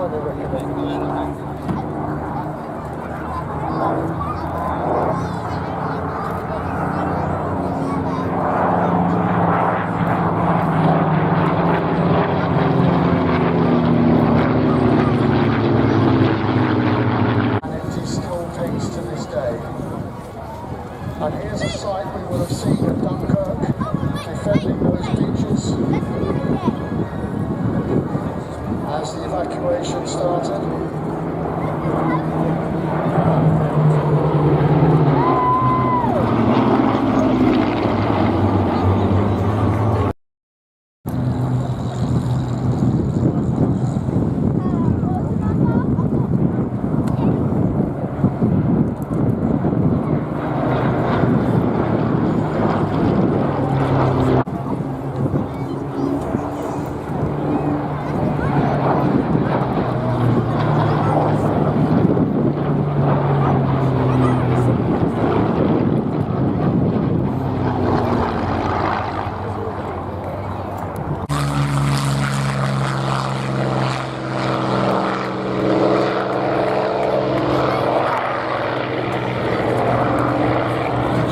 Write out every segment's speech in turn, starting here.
highly recommend. And here's a site we will have seen at Dunkirk, defending those beaches as the evacuation started.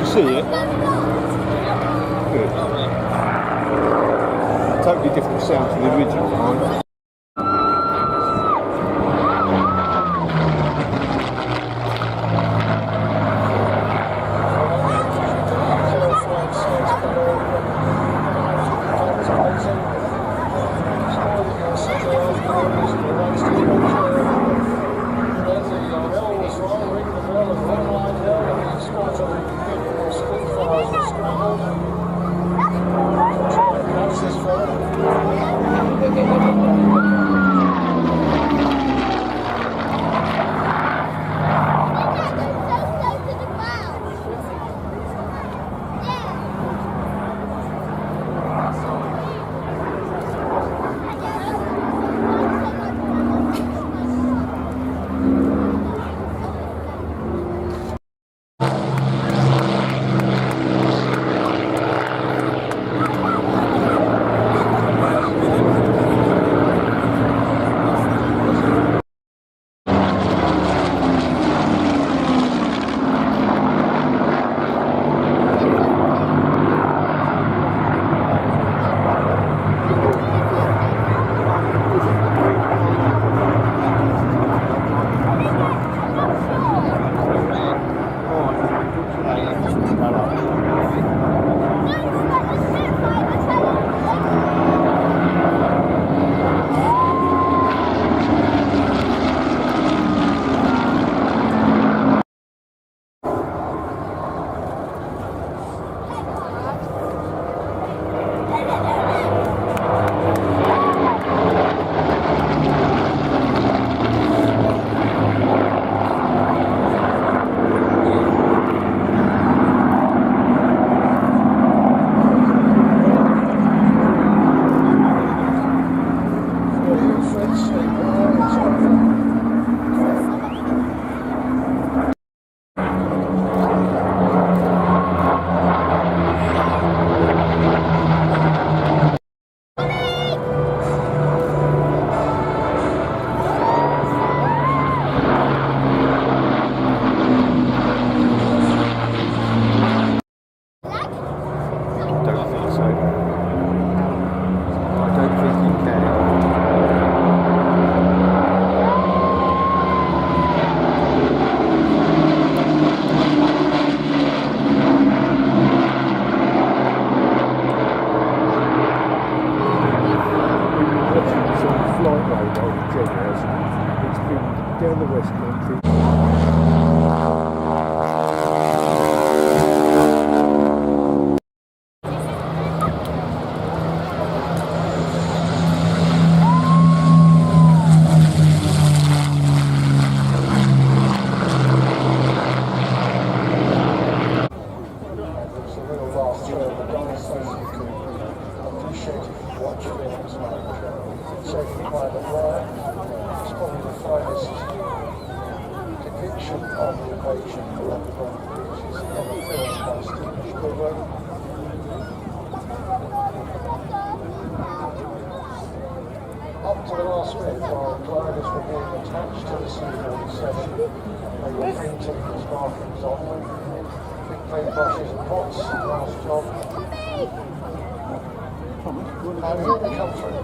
See it? Good. Totally different sound to the original one. Down the West Country. Depiction of the Apache on the beaches on the film by Spielberg. Up to the last minute, while gliders were to the C-47. They were painting these markings on with big paintbrushes and pots. Last job. And here they come through.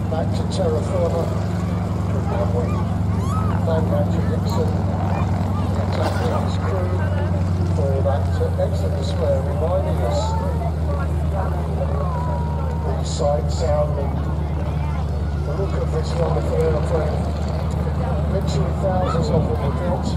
Back to terra firma from Envoy, Lancaster, Texan, the attacking his crew for that excellent display, reminding us the sight, sound and the look of this wonderful airplane. Literally thousands of them were built.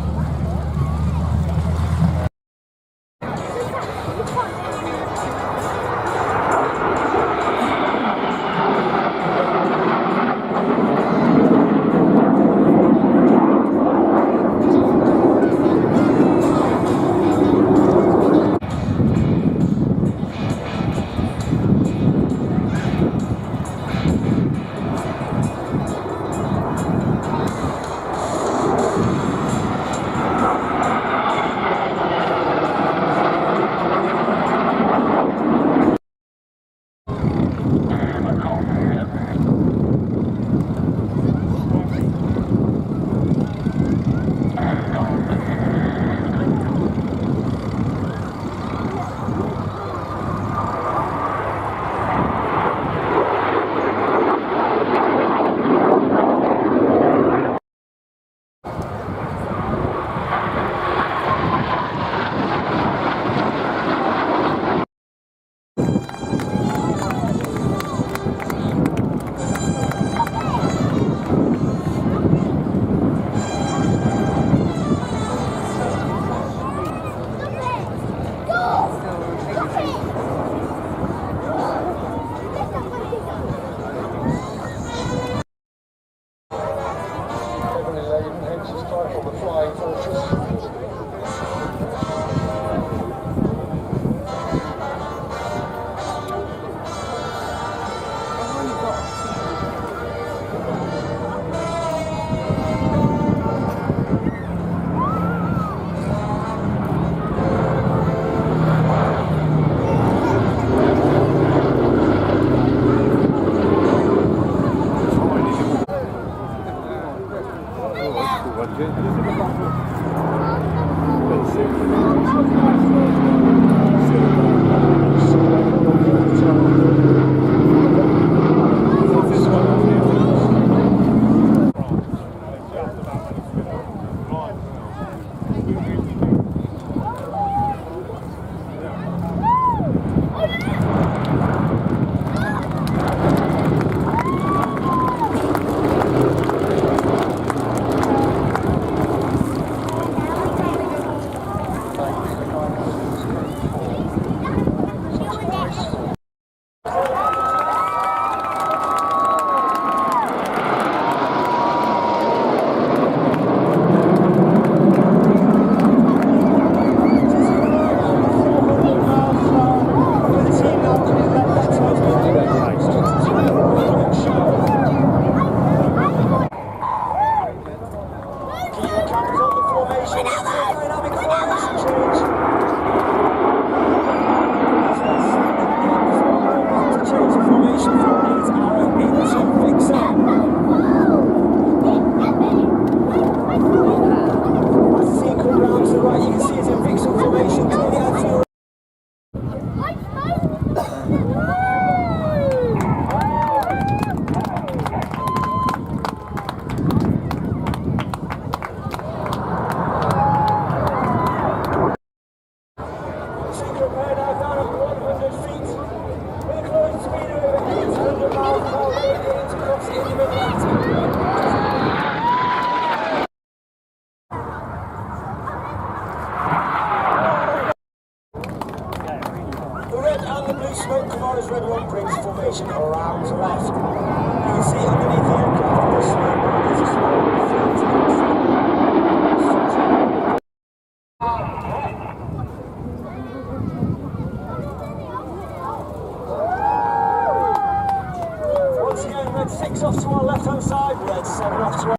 left-hand side, we're 7 off 12.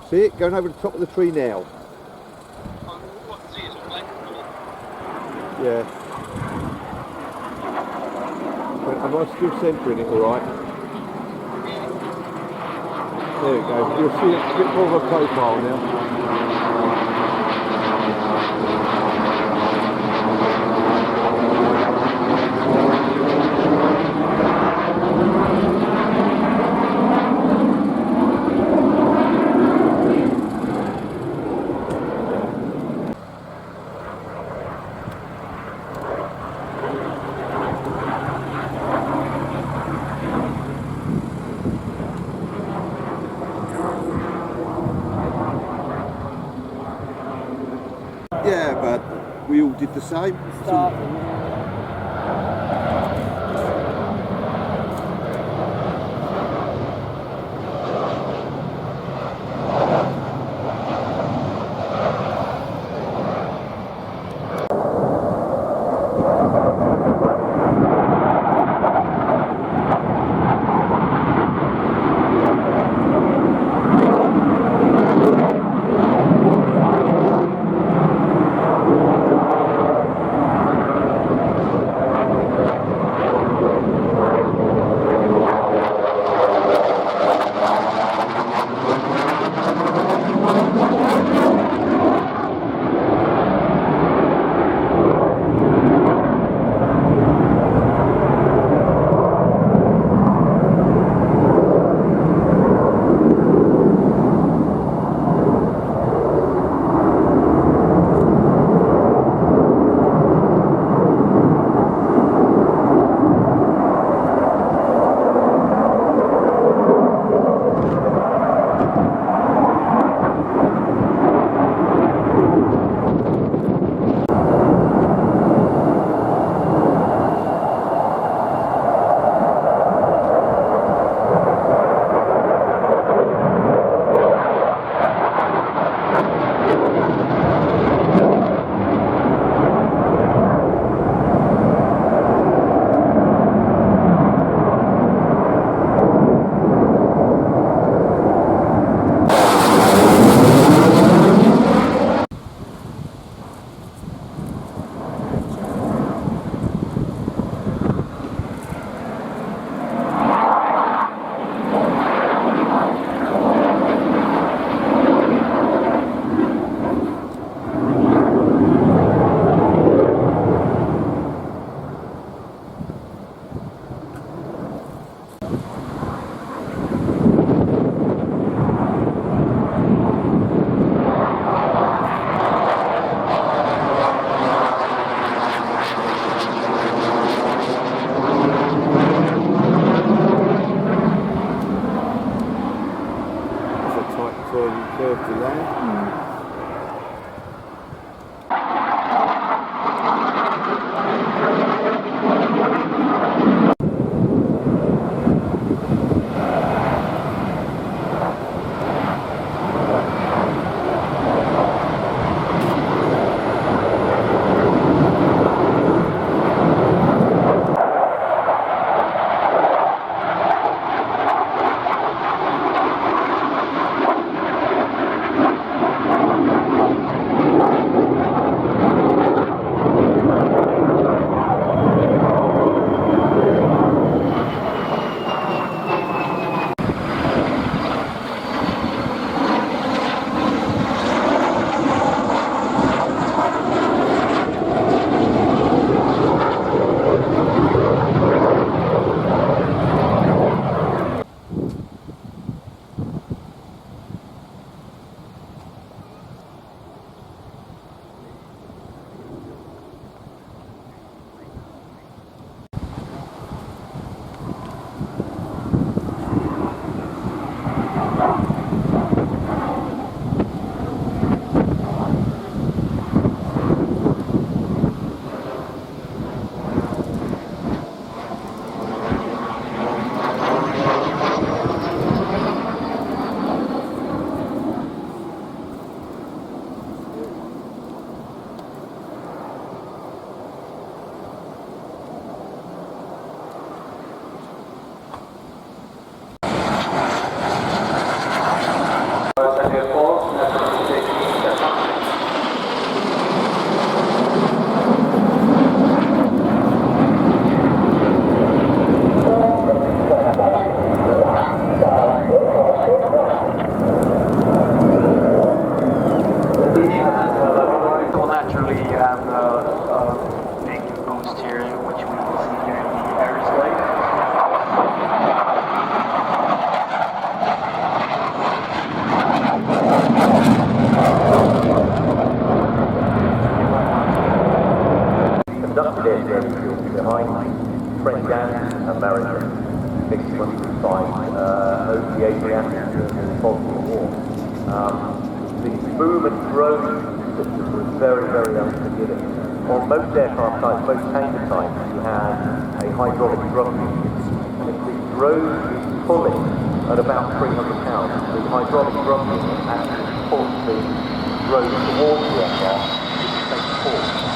See it? Going over the top of the tree now. What I can see is all black. Yeah. Am I still centering it alright? There we go. You'll see it a bit more of a profile now. Yeah, but we all did the same. The boom and drone system was very, very unforgiving. On most aircraft types, most tanker types, you have a hydraulic drum unit. If the drone is pulling at about 300 pounds, the hydraulic drum unit actually pulls the drone towards the aircraft, which takes force.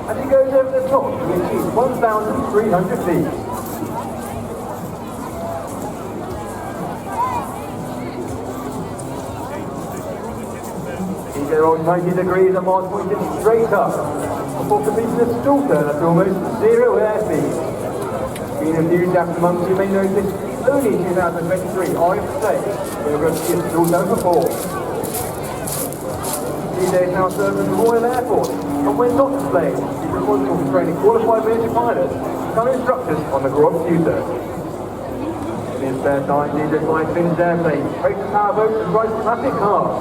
As he goes over the top, he achieves 1,300 feet. He's there on 90 degrees and Mars pointed straight up, before completing a stall turn at almost 0 airspeed. Being enthusiastic amongst you may notice only in 2023, I have to say, we're going to see a stall turn before. These days now serves as the Royal Air Force, and when not displayed, he's responsible for training qualified military pilots and become instructors on the RAF Tutor. In his spare time, DJ flies Finnish airplanes, races powerboats and drives classic cars.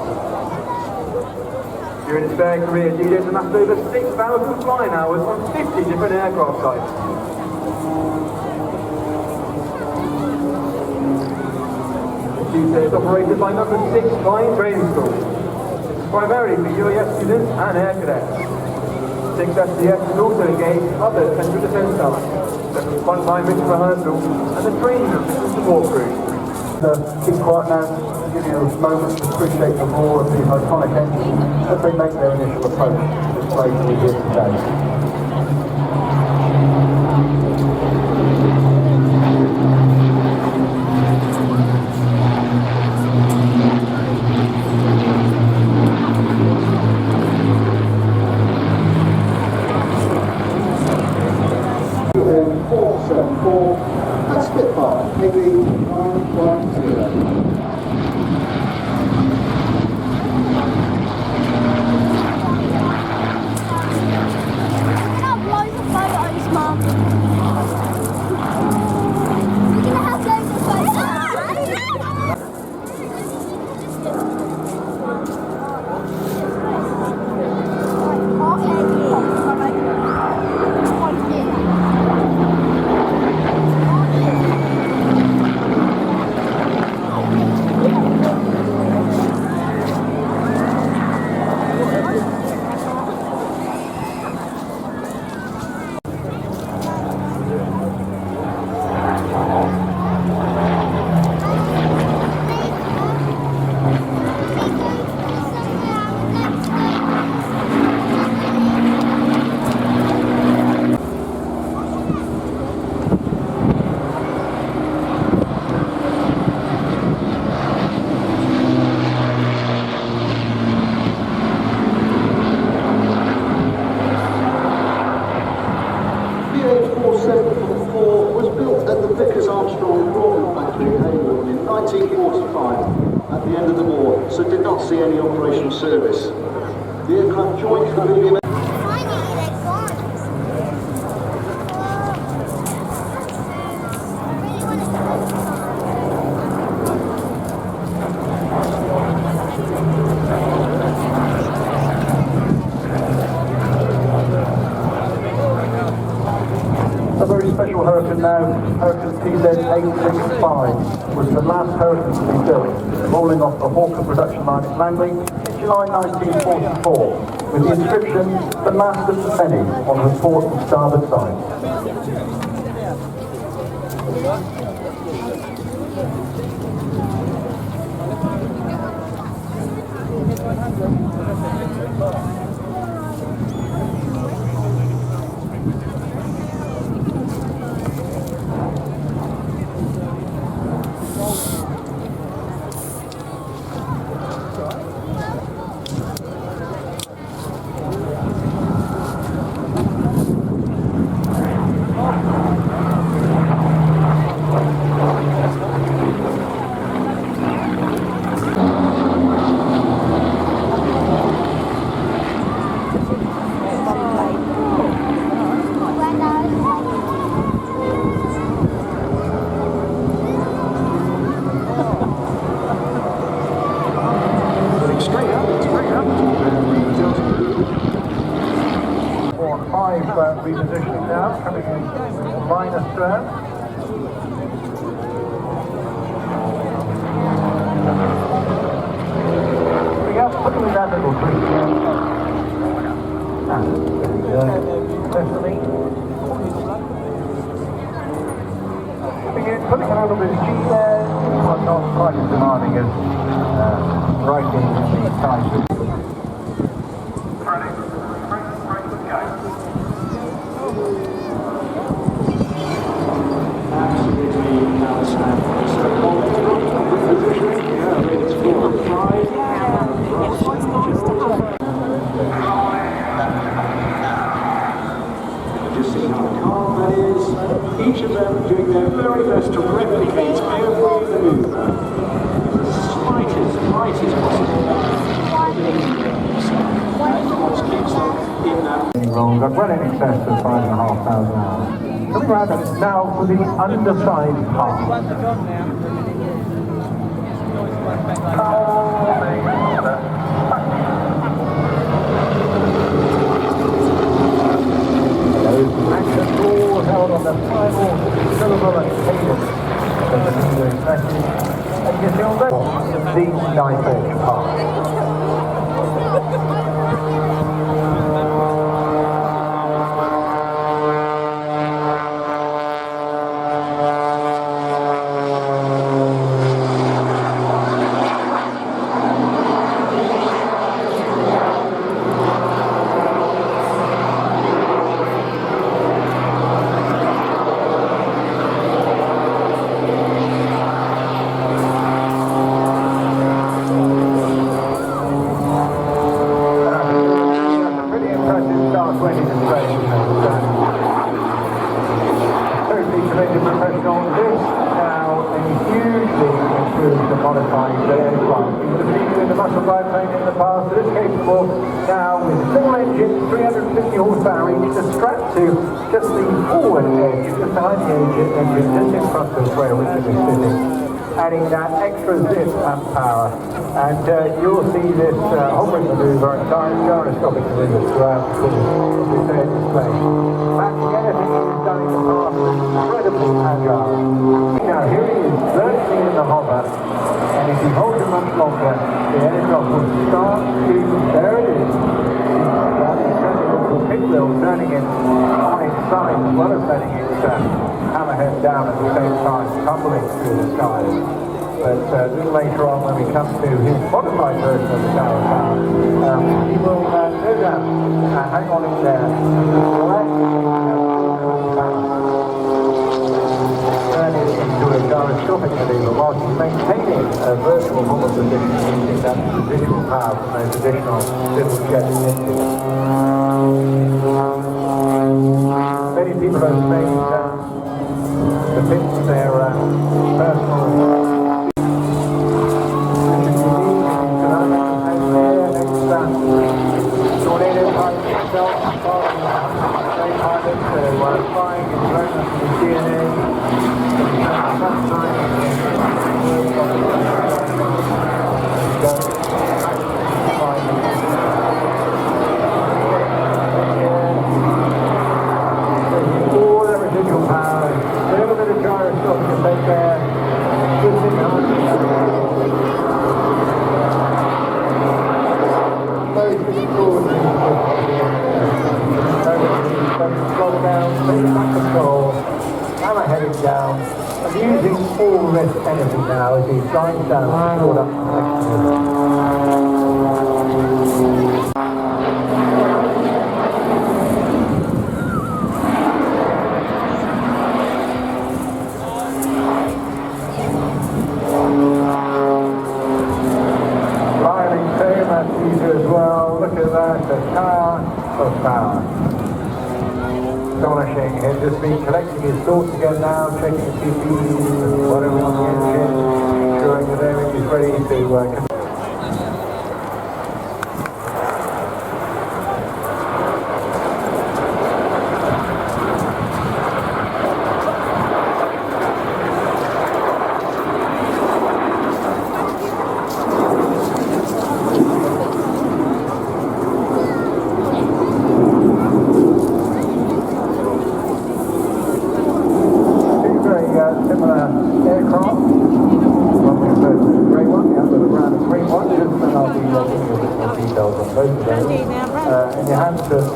During his spare career, DJ has amassed over 6,000 flying hours on 50 different aircraft types. The Tutor is operated by number 6 Flying Training School, primarily for UAS students and air cadets. 6 SDS is also engaged other central defence staff, such as frontline mission rehearsal and the training of the support crew. Keep quiet now, to give you a moment to appreciate the roar of the iconic engines as they make their initial approach to this place we here today. And Spitfire, ME109 at the end of the war, so did not see any operational service. The aircraft joined the Belgian A very special Hurricane now, Hurricane PZ865, was the last Hurricane to be built, rolling off the Hawker production line at Langley in July 1944, with the inscription, "The Master to Penny," on her port and starboard side. repositioning now, coming in line astern. We have putting that little tweak. Destiny. Putting a little bit of G there, but not quite as demanding as writing the Typhoon. Just see how calm that is. Each of them doing their very best to replicate every maneuver. Slightest possible. Rolls up well in excess of 5,500 hours. Coming round now for the underside part. Those action all held on the final syllable and cadence of the English message. And you see on that the knife edge part. Just the forward edge, just behind the engine, just in front of where we should be sitting, adding that extra zip and power. And you'll see this hovering manoeuvre and gyroscopic manoeuvre throughout the course, as we say in display. Matching anything he's done in the past, incredibly agile. Now here he is, vertically in the hover, and if he holds it much longer, the aircraft will start to, there it is, pinwheel turning it on its side as well as letting it hammerhead down at the same time, tumbling through the sky. But a little later on when we come to his modified version of the tower power, he will no doubt hang on in there, turning into a gyroscopic manoeuvre whilst he's maintaining a virtual hover position using that residual power from those additional little jet engines. Many people have made the pits their personal tornado pilot itself, pilots were flying in front of the DNA. Down and using all rest energy now as he drives down to build up the Flying same as usual as well. Look at that, the tower of power. Astonishing. He'll just be collecting his thoughts again now, checking the CPUs and whatever on the engine, ensuring that everything is ready to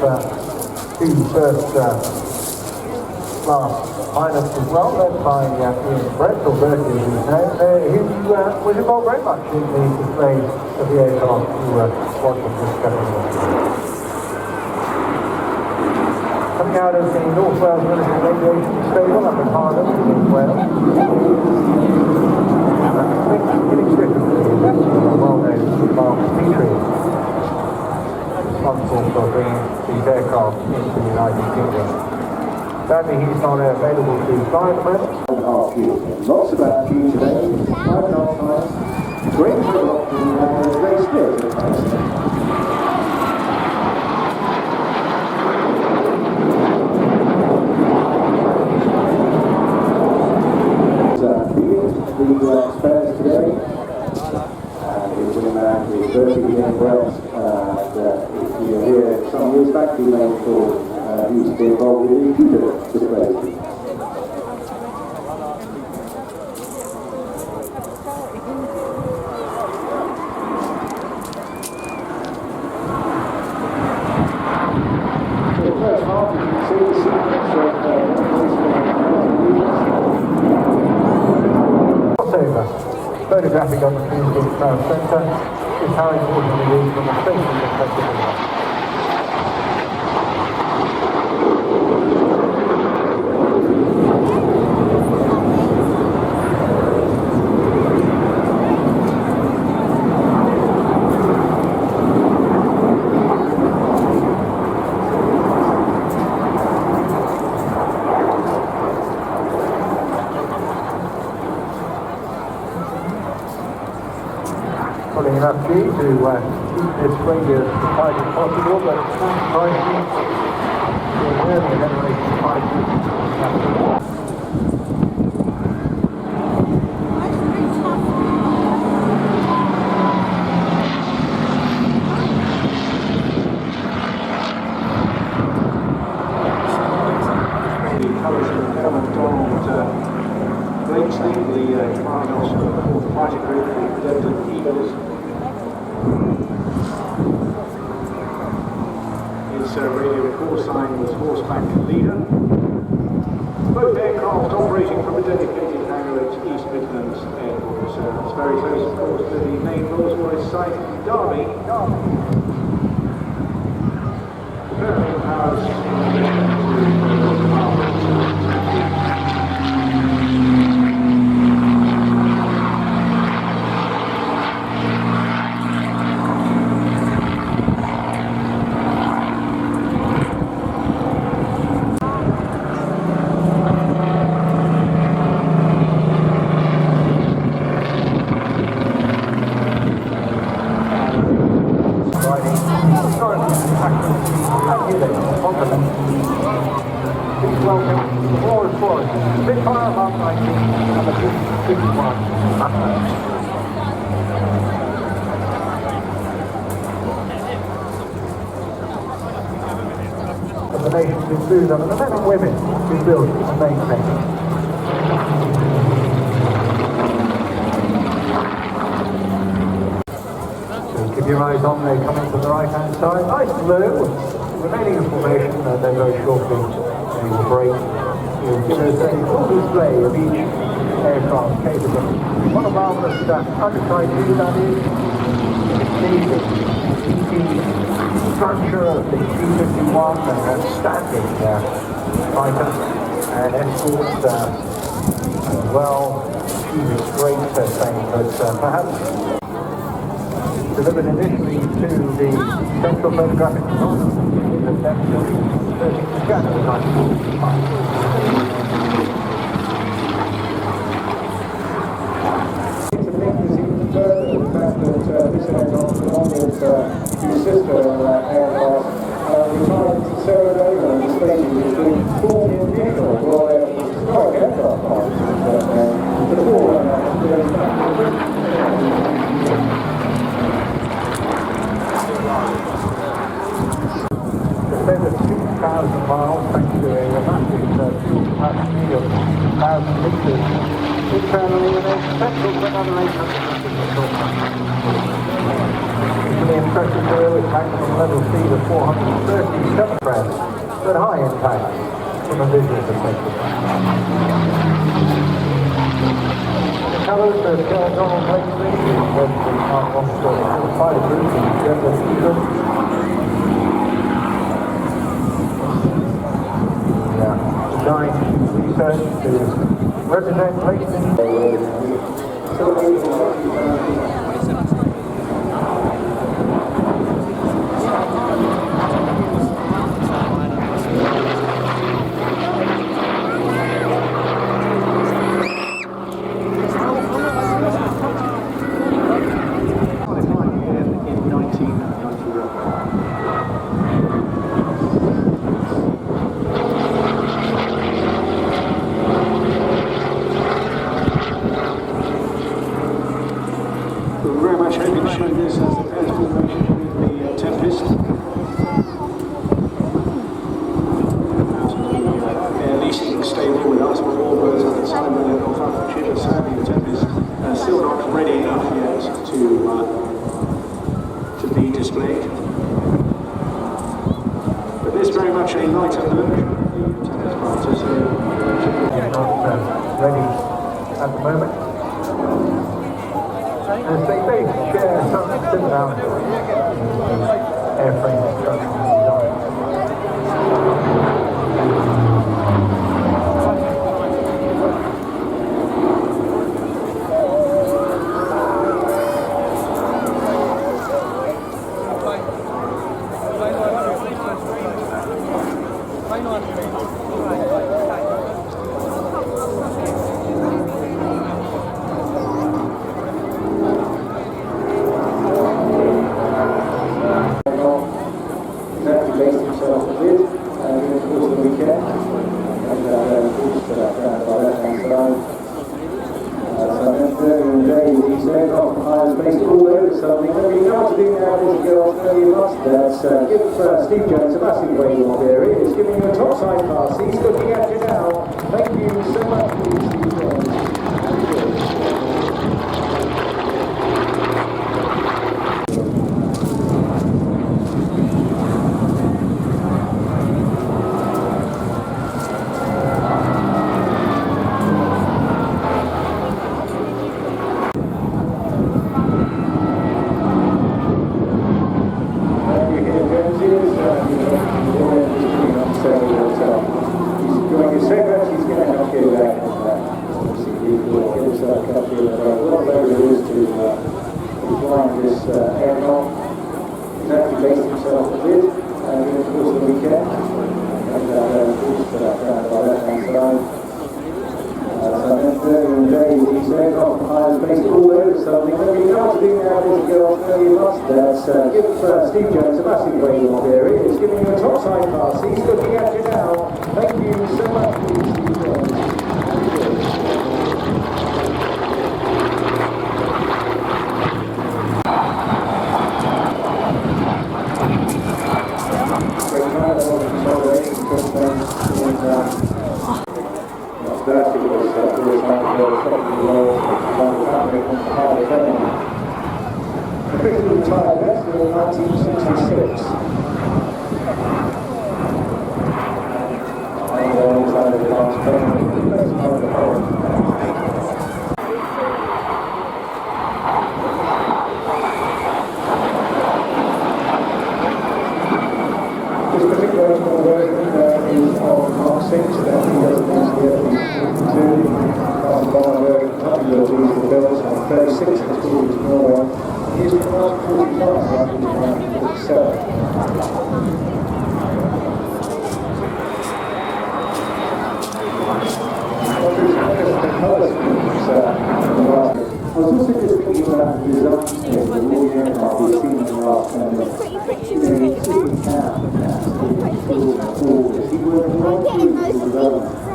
two first class pilots as well, led by Ian Brett, or Bertie as he's known, who was involved very much in the display of the aircraft you watched this discovery. Coming out of the North Wales Military Aviation Stable up in Harlem, in Wales. Inextricably invested in a well-known Mark Petrie, responsible for bringing these aircraft into the United Kingdom. Sadly, he's not available to fly at the moment. 1.5 years. Lots about you today. 5.5 times. Great product and great spirit of the place. The spares today, with William and with Bertie and Brett, and if you were here some years back, you may recall he used to be involved with the Tutor displays. For the first half, you can see the sequence of photographing on the Community Crowd Centre is how important it is from a safety perspective. Pulling enough G to keep this wing as tight as possible, but pricing will nearly eliminate the fight. The colours of Phenom Lynx, the command officer of the 4th Fighter Group, the Belgian F16. His radio call sign was Horseback Leader. Both aircraft operating from a dedicated hangar at East Midlands Airport. It's very close, of course, to the main Rolls-Royce site in Derby. Very powers Spitfire Lightning II and the Juno HT1. The nations include them, and the men and women who build and maintain. So keep your eyes on, they're coming from the right-hand side. Nice blue, remaining in formation, and then very shortly they will break. Will give us a full display of each aircraft capable. What a marvellous underside view that is. The structure of the C130 and outstanding fighter and escorts well, achieving great fame, but perhaps delivered initially to the Central Photographic Department in the 13th of January 1945. This aircraft, along with his sister aircraft, retired to Saratoga and stated as the 14th vehicle of Royal Air Force historic aircraft parts before going back to Britain. Just over 2,000 miles, thanks to a massive fuel capacity of 1,000 litres internally and externally. another 800 Really impressive there with tanks from level speed of 437 grams, but high impact from a visual perspective. The colours of Donald Blakely, who was the Mark 1 pilot group in German England. Design research to represent Blakely.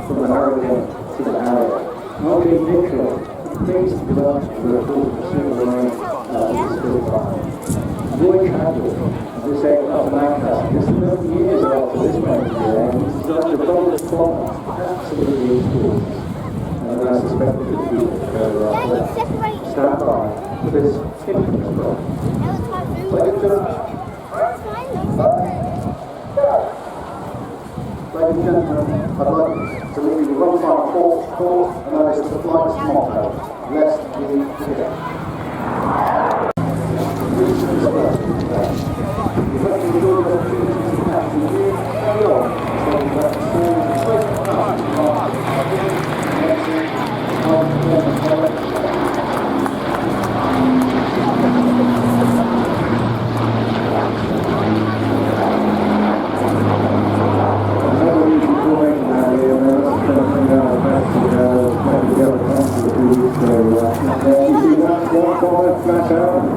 From the Harrier to the Harrier. Okay, Mitchell, things developed for the full consumer line Spitfire. Voyager, this aircraft Lancaster, this is 11 years after this one here, and it's designed to double the clock, absolutely extraordinary. and I suspect it to be further up left. Stand by for this infamous drop. Ladies and gentlemen, I'd like to leave you one final thought, and that is the flight's motto, lest we forget.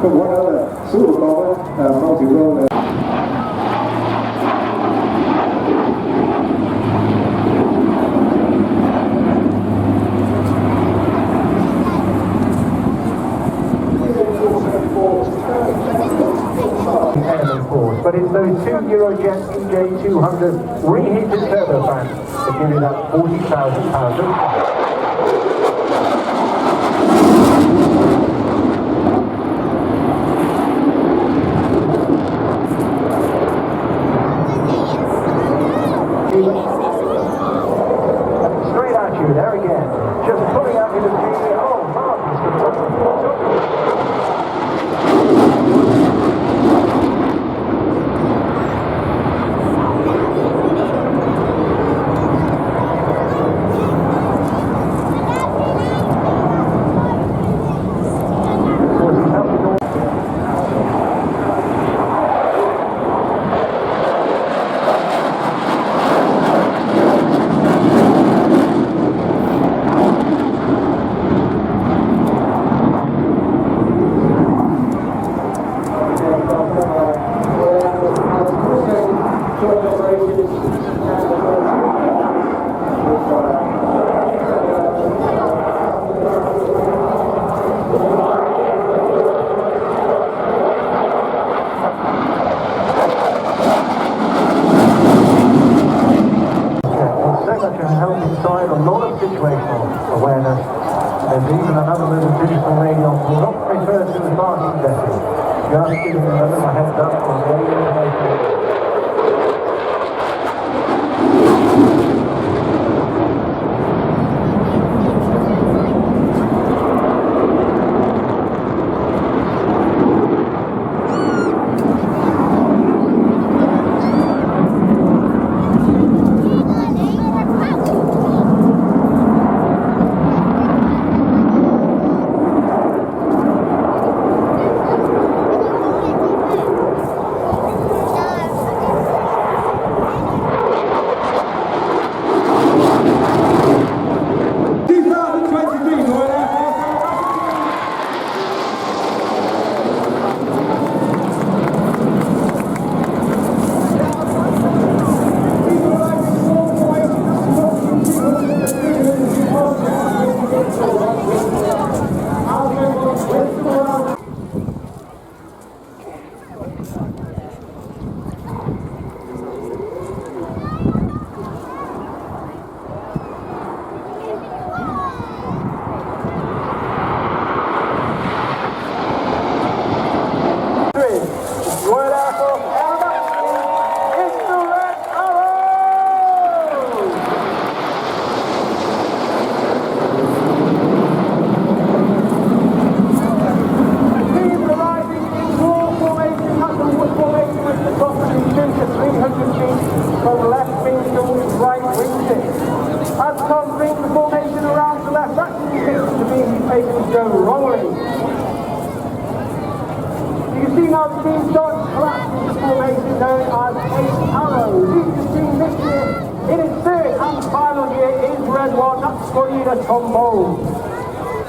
One other sort of multi-role. But it's those two Eurojet EJ200 reheated turbofans that give you that 40,000 pounds of power. Straight at you, there again. Just pulling out into the TV. Oh, marvelous. Awareness. There's even another little digital radio not referred to as marking vessel. Just giving them a little heads up on the information.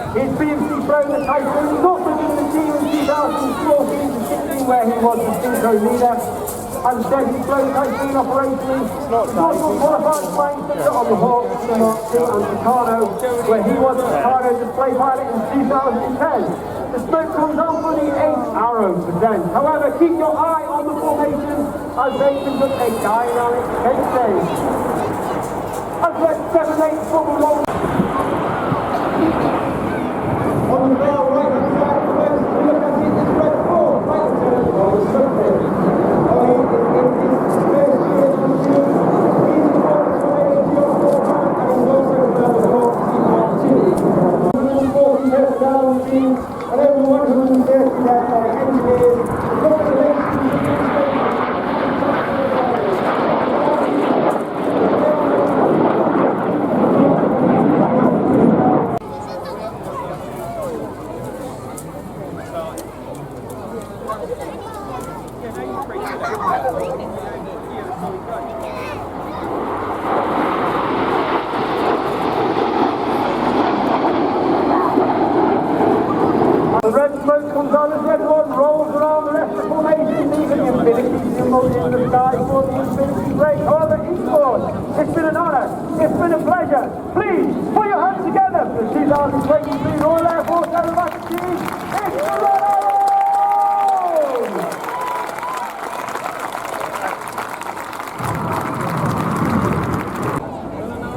He's previously flown the Typhoon. He's also been in the team in 2014 to 16 where he was the synchro leader. And then he's flown Typhoon operationally. He's also qualified flying singer on the Hawk, Chinook and Dakota, where he was the Dakota display pilot in 2010. The smoke comes on for the 8 Arrow present. However, keep your eye on the formation as they conduct a dynamic chase stage. As let's separate from the On the far right-hand side of the west, we look at it, it's Red 4, right lieutenant on the submarine. In his first year on the field, he's involved in FGR4 and he's also found the Hawk C130. 140 personnel on the team, and over 130 there are the engineers, the The red smoke comes on as red one rolls around the rest of the formation, leaving the umbilical symbol in the sky for the umbilical break. However, eastward, it's been an honour, it's been a pleasure. Please, put your hands together for the 2023 Royal Air Force Aerobatic Team. It's the Red Arrows!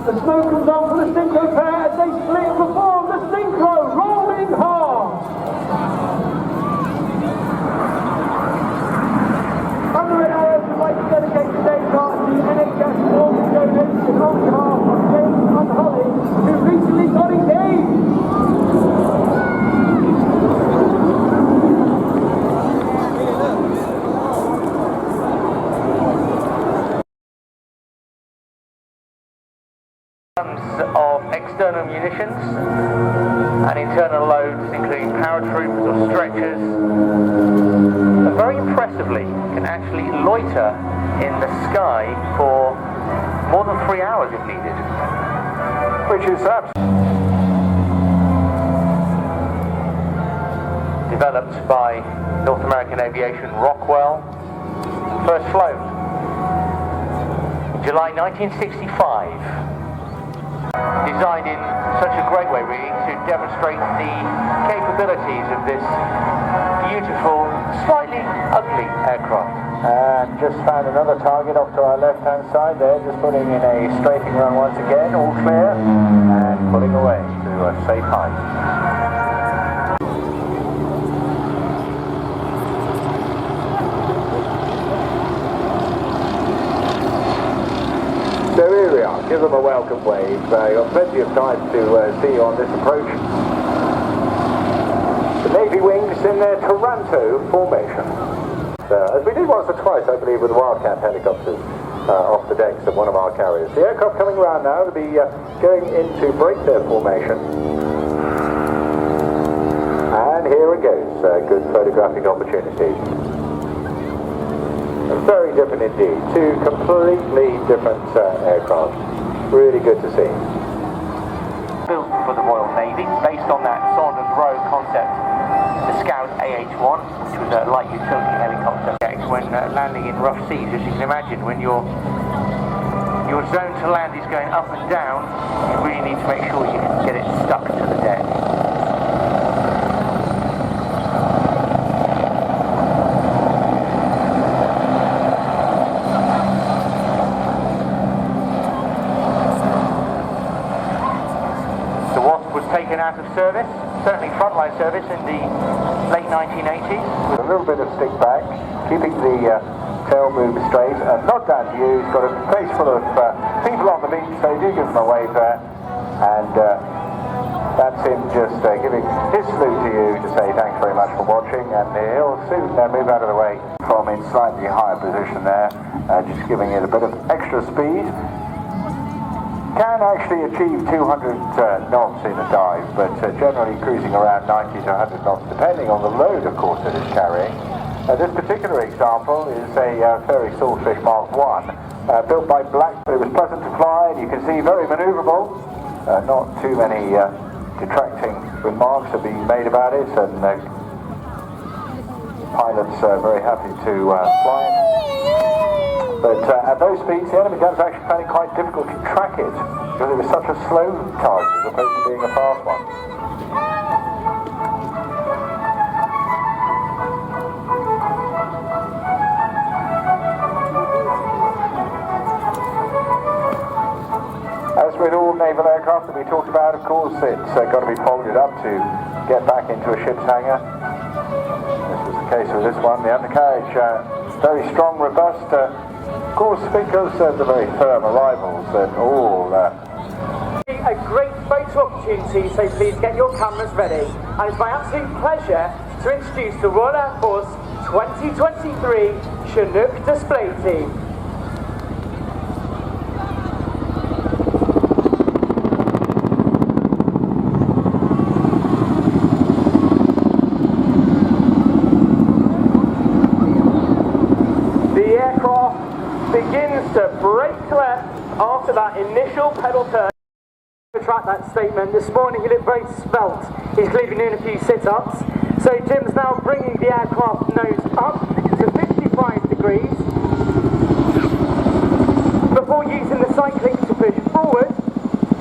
The smoke comes on for the synchro pair as they split and perform the synchro rolling hard. And the Red Arrows would like to dedicate today's part to the NHS Warming Donation on behalf of James and Holly, who recently got engaged. Of external munitions and internal loads, including paratroopers or stretchers, and very impressively can actually loiter in the sky for more than 3 hours if needed, which is developed by North American Aviation Rockwell, first flown in July 1965. Designed in such a great way, really, to demonstrate the capabilities of this beautiful, slightly ugly aircraft. And just found another target off to our left-hand side there, just putting in a strafing run once again, all clear, and pulling away to a safe height. So here we are, give them a welcome wave. You've got plenty of time to see you on this approach. The Navy wings in their Toronto formation. As we did once or twice, I believe, with Wildcat helicopters off the decks of one of our carriers. The aircraft coming around now to be going in to break their formation. And here it goes, good photographic opportunity. Very different indeed, two completely different aircraft. Really good to see. Built for the Royal Navy, based on that Saunders Row concept, the Scout AH-1, which was a light utility helicopter. When landing in rough seas, as you can imagine, when your zone to land is going up and down, you really need to make sure you can get it stuck to the deck. Taken out of service, certainly frontline service in the late 1980s. With a little bit of stick back, keeping the tail boom straight, not down to you. He's got a face full of people on the beach, so do give him a wave there. And that's him just giving his salute to you to say thanks very much for watching, and he'll soon move out of the way from in slightly higher position there, just giving it a bit of extra speed. Can actually achieve 200 knots in a dive, but generally cruising around 90 to 100 knots, depending on the load, of course, that it's carrying. This particular example is a Ferry Swordfish Mark I, built by Black, but it was pleasant to fly, and you can see very manoeuvrable. Not too many detracting remarks are being made about it, and pilots are very happy to fly it. But at those speeds, the enemy guns actually found it quite difficult to track it, because it was such a slow target as opposed to being a fast one. As with all naval aircraft that we talked about, of course, it's got to be folded up to get back back into a ship's hangar. This was the case with this one. The undercarriage, very strong, robust. Of course, because of the very firm arrivals and all A great photo opportunity, so please get your cameras ready. And it's my absolute pleasure to introduce the Royal Air Force 2023 Chinook display team. The aircraft begins to brake left after that initial pedal turn. Retract that statement. This morning he looked very svelte. He's clearly doing a few sit-ups. So Jim's now bringing the aircraft nose up to 55 degrees before using the cycling to push forward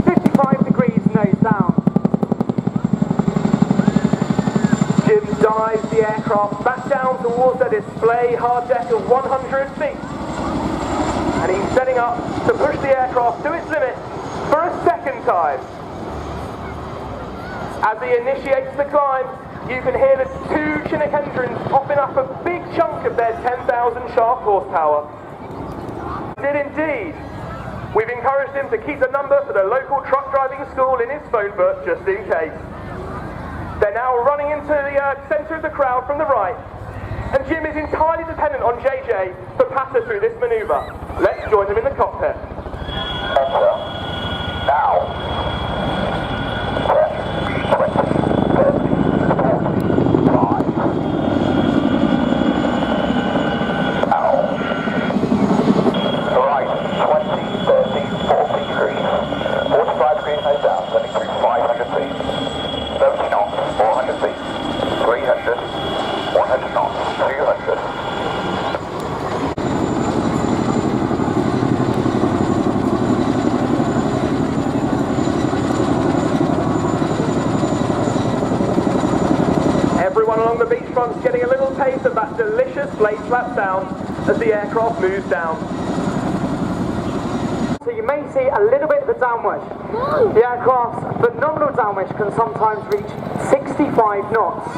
55 degrees nose down. Jim dives the aircraft back down towards the display hard deck of 100 feet. And he's setting up to push the aircraft to its limit for a second time. As he initiates the climb, you can hear the two Chinook engines popping up a big chunk of their 10,000 shaft horsepower. Did indeed. We've encouraged him to keep the number for the local truck driving school in his phone book, just in case. They're now running into the centre of the crowd from the right, and Jim is entirely dependent on JJ to pass her through this manoeuvre. Let's join them in the cockpit. now. 100 knots, 200. Everyone along the beachfront's getting a little taste of that delicious blade flap sound as the aircraft moves down. So you may see a little bit of a downwish. The aircraft's phenomenal downwish can sometimes reach 65 knots.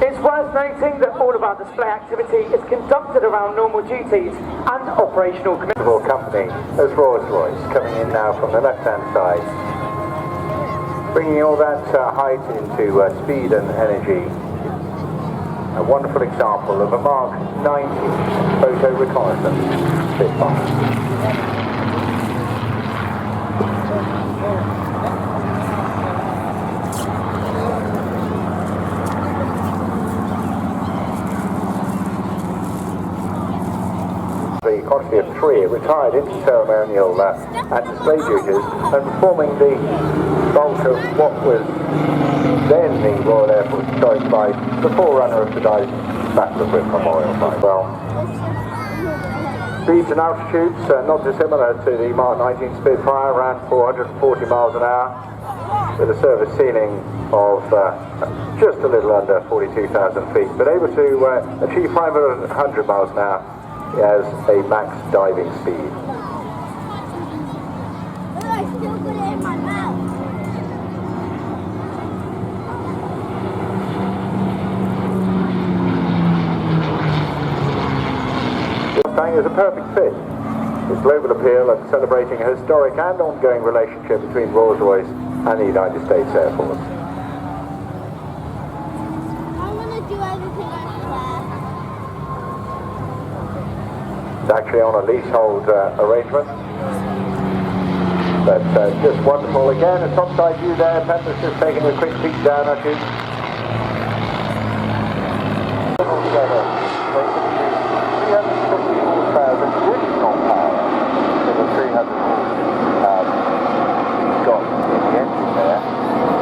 It's worth noting that all of our display activity is conducted around normal duties and operational commitments. Company as Rolls-Royce coming in now from the left-hand side, bringing all that height into speed and energy. A wonderful example of a Mark 90 photo reconnaissance Spitfire. The quantity of three retired into ceremonial and display duties and performing the bulk of what was then the Royal Air Force Historic Flight, the forerunner of today's Battle of Britain Memorial Flight. Well, speeds and altitudes not dissimilar to the Mark 19 Spitfire, around 440 miles an hour, with a service ceiling of just a little under 42,000 feet, but able to achieve 500 miles an hour as a max diving speed. I still put it in my mouth. Mustang is a perfect fit. Its global appeal and celebrating a historic and ongoing relationship between Rolls-Royce and the United States Air Force. I'm going to do everything I can. It's actually on a leasehold arrangement. But just wonderful. Again, a topside view there. Pepper's just taking a quick peek down at you. Altogether, they can produce 350 horsepower of additional power to the 300 horsepower you've got in the engine there,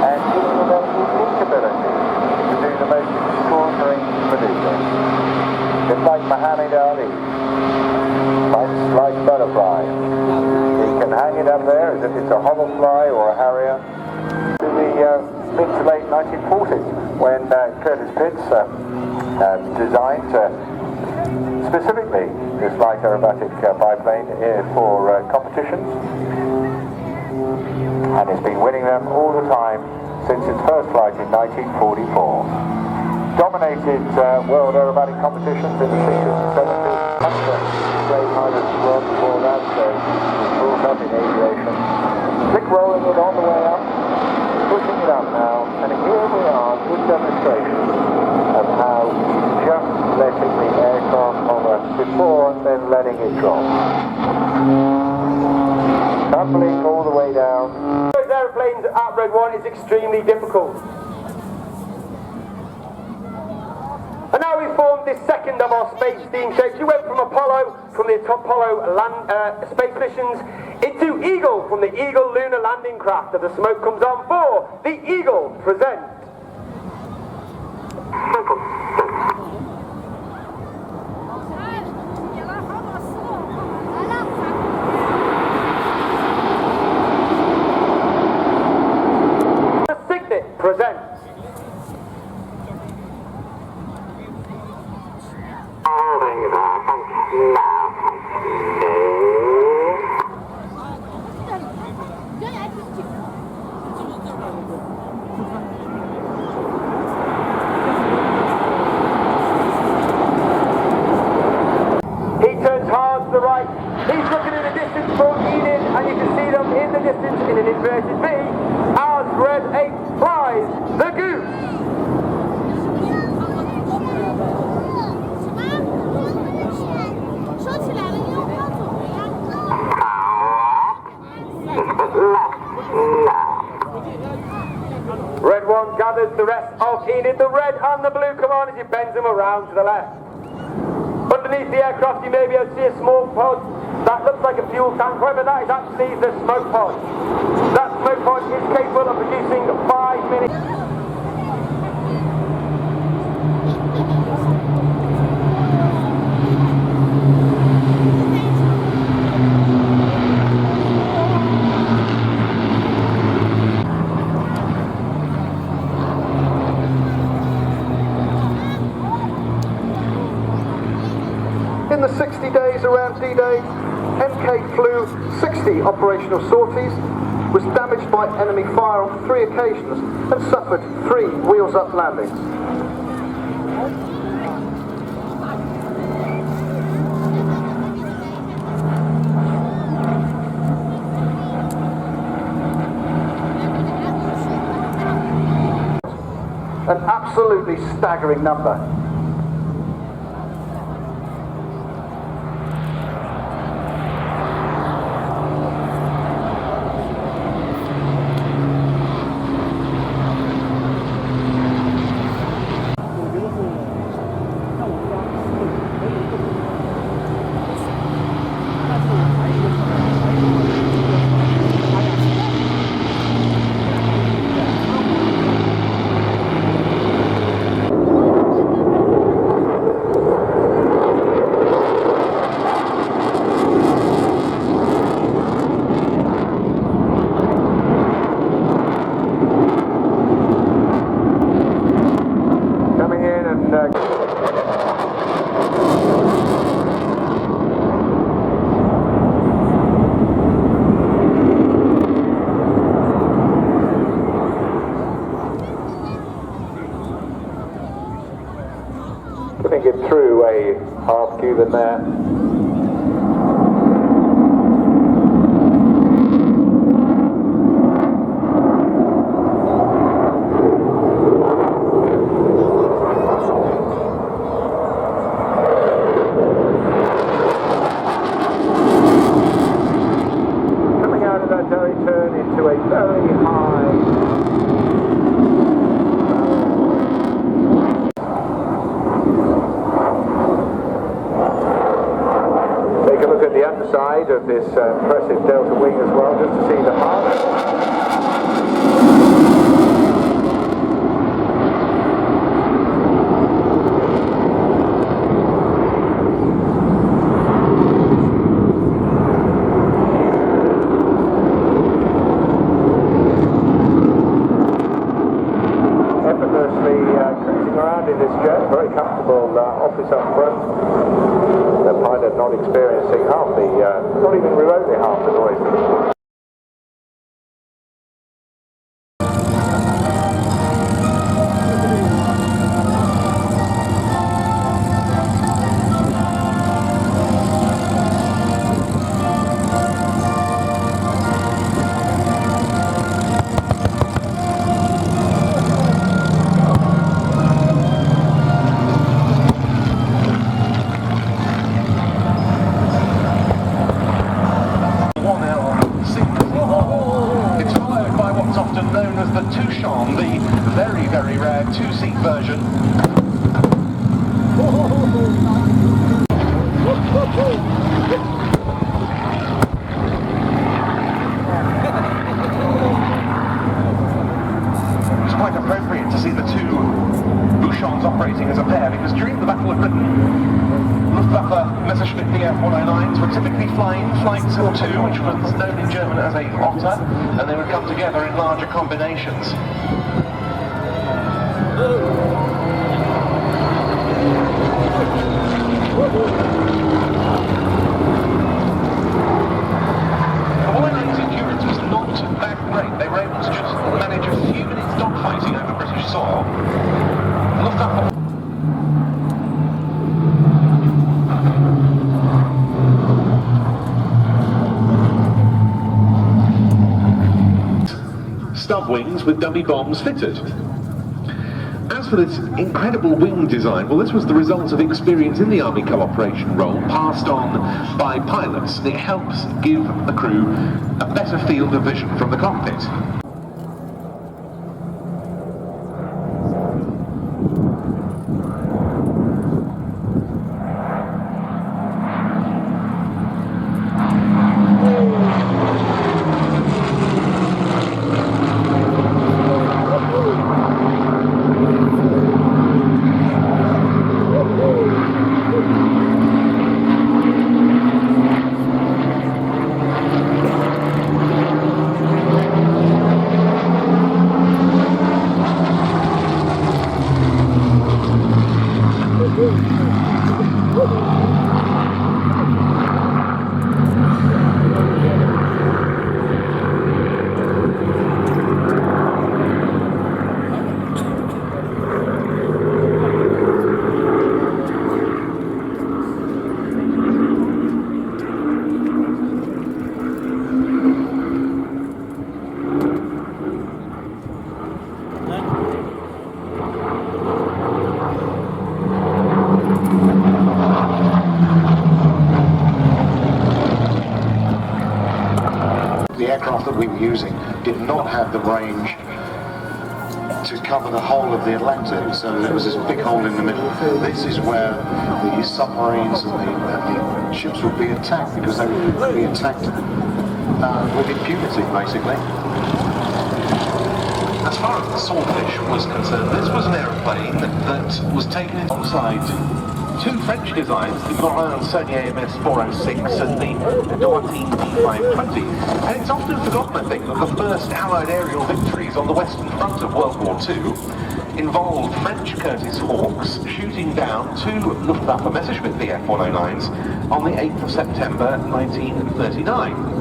and giving them that unique ability to do the most extraordinary maneuvers. Just like Muhammad Ali. Fights like butterflies. You can hang it up there as if it's a hoverfly or a Harrier. To the to late 1940s when Curtis Pitts designed specifically this light aerobatic biplane for competitions, and it's been winning them all the time since its first flight in 1944. Dominated world aerobatic competitions in the 60s and 70s. Great pilots as well before that, so brought up in aviation. Slick rolling it on the way up, pushing it up now, and here we are, good demonstration of how just letting the aircraft hover before and then letting it drop. Tumbling all the way down. Those aeroplanes at Red 1 is extremely difficult. And now we've formed this second of our space steam shapes. We went from Apollo, from the Apollo space missions, into Eagle, from the Eagle lunar landing craft. As the smoke comes on for the Eagle present. The Signet presents. He turns hard to the right. He's looking in the distance for Enid, and you can see them in the distance in an inverted V as Red 8 flies the Goose. Red 1 gathers the rest of Enid. The red and the blue come on as he bends them around to the left. Underneath the aircraft you may be able to see a small pod that looks like a fuel tank, however that is actually the smoke pod. That smoke pod is capable of producing 5 minutes. In the 60 days around D-Day, MK flew 60 operational sorties, was damaged by enemy fire on 3 occasions, and suffered 3 wheels-up landings. An absolutely staggering number. Putting it through a half Cuban there. Coming out of that very turn into a very high. The underside of this impressive delta wing as well, just to see the heart. in this jet, very comfortable office up front. The pilot not experiencing half the, not even remotely half the noise. The very, very rare two-seat version. It's quite appropriate to see the two Buchons operating as a pair, because during the Battle of Britain, Luftwaffe Messerschmitt Bf-109s were typically flying Flight 2, which was known in German as a Otter, and they would come together in larger combinations. The Voyager's endurance was not that great. They were able to just manage a few minutes dogfighting over British soil. Luftwaffe. Stub wings with dummy bombs fitted. As for this incredible wing design, well, this was the result of experience in the Army cooperation role passed on by pilots. It helps give the crew a better field of vision from the cockpit. That we were using did not have the range to cover the whole of the Atlantic, so there was this big hole in the middle. This is where the submarines and the ships would be attacked, because they would be attacked with impunity, basically. As far as the Swordfish was concerned, this was an aeroplane that was taken alongside two French designs, the Merlin Saunier MS-406 and the Douartin P520. And it's often forgotten, I think, that the first Allied aerial victories on the Western Front of World War II involved French Curtiss Hawks shooting down two Luftwaffe Messerschmitt Bf-109s on the 8th of September 1939.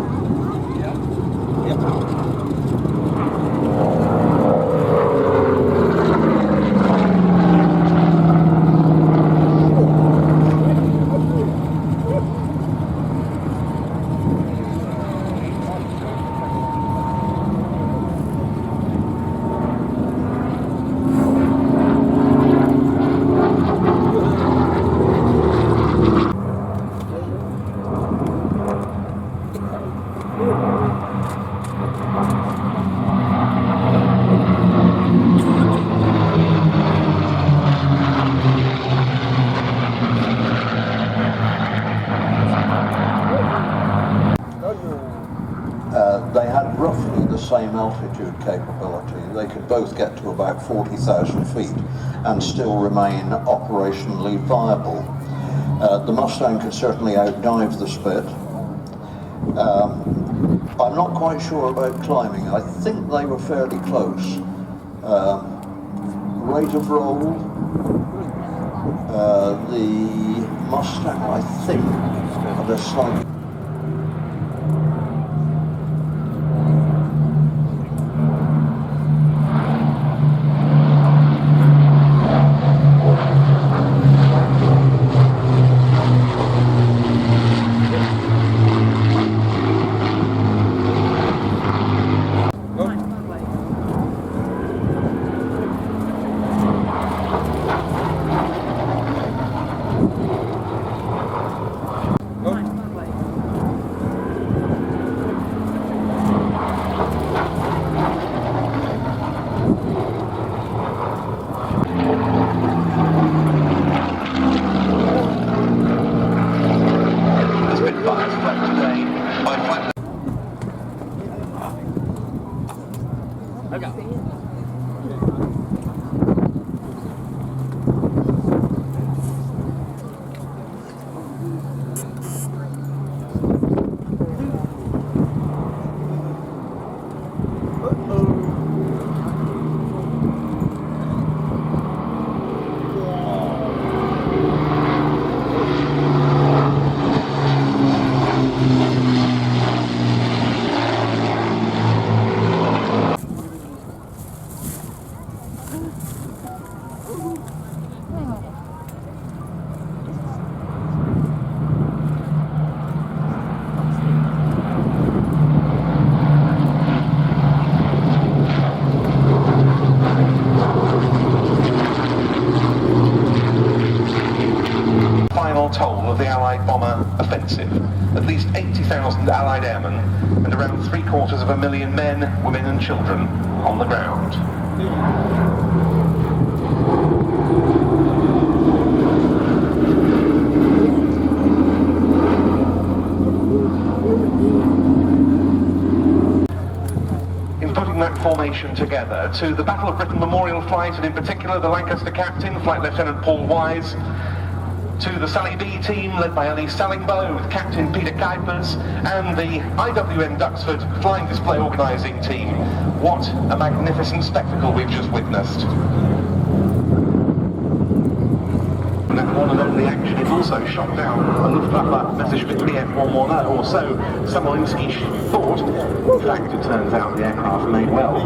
They had roughly the same altitude capability. They could both get to about 40,000 feet and still remain operationally viable. The Mustang could certainly outdive the Spit. I'm not quite sure about climbing. I think they were fairly close. rate of roll. The Mustang, I think, had a slight. Toll of the Allied bomber offensive. At least 80,000 Allied airmen and around 750,000 men, women and children on the ground. In putting that formation together, to the Battle of Britain Memorial Flight, and in particular the Lancaster captain, Flight Lieutenant Paul Wise, to the Sally B team led by Elise Sallingbow with Captain Peter Kuipers, and the IWM Duxford Flying Display Organising team. What a magnificent spectacle we've just witnessed. And that one and only action is also shot down a Luftwaffe Messerschmitt Bf110, or so Samolinski thought. In fact, it turns out the aircraft may well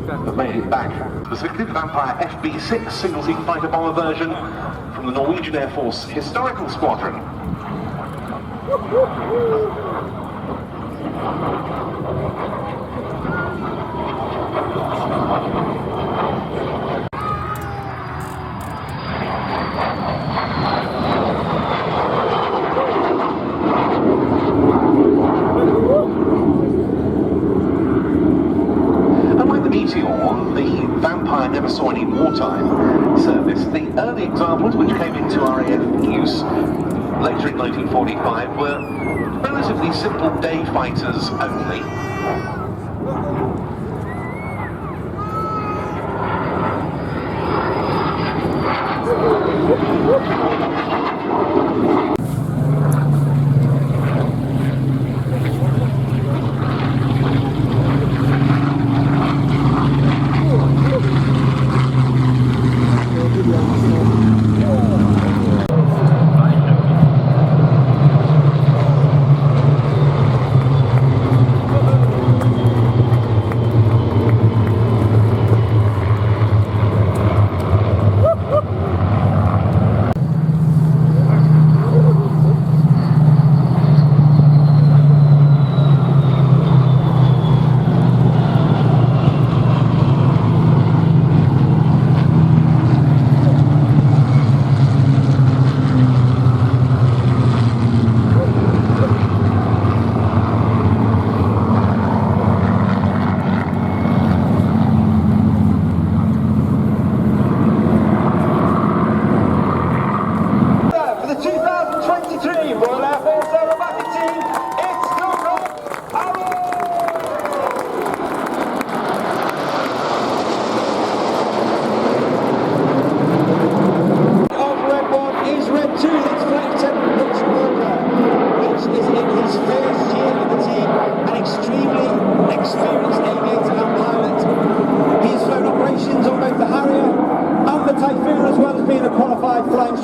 have made it back. Specifically the Vampire FB6 single-seat fighter bomber version from the Norwegian Air Force Historical Squadron. Vampire never saw any wartime service. The early examples which came into RAF use later in 1945 were relatively simple day fighters only.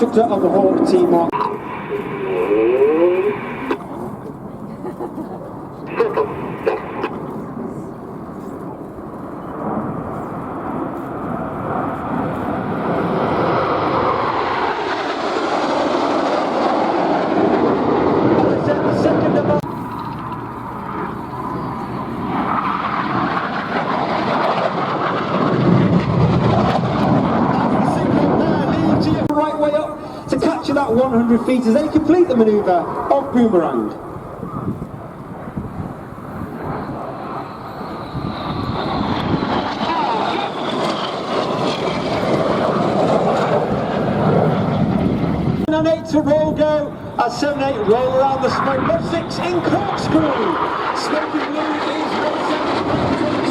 instructor of the Hawk Team 1. That 100 feet as they complete the manoeuvre of Boomerang. And 8 to roll go as 7-8 roll around the smoke. Left 6 in corkscrew. Smoking blue is 170.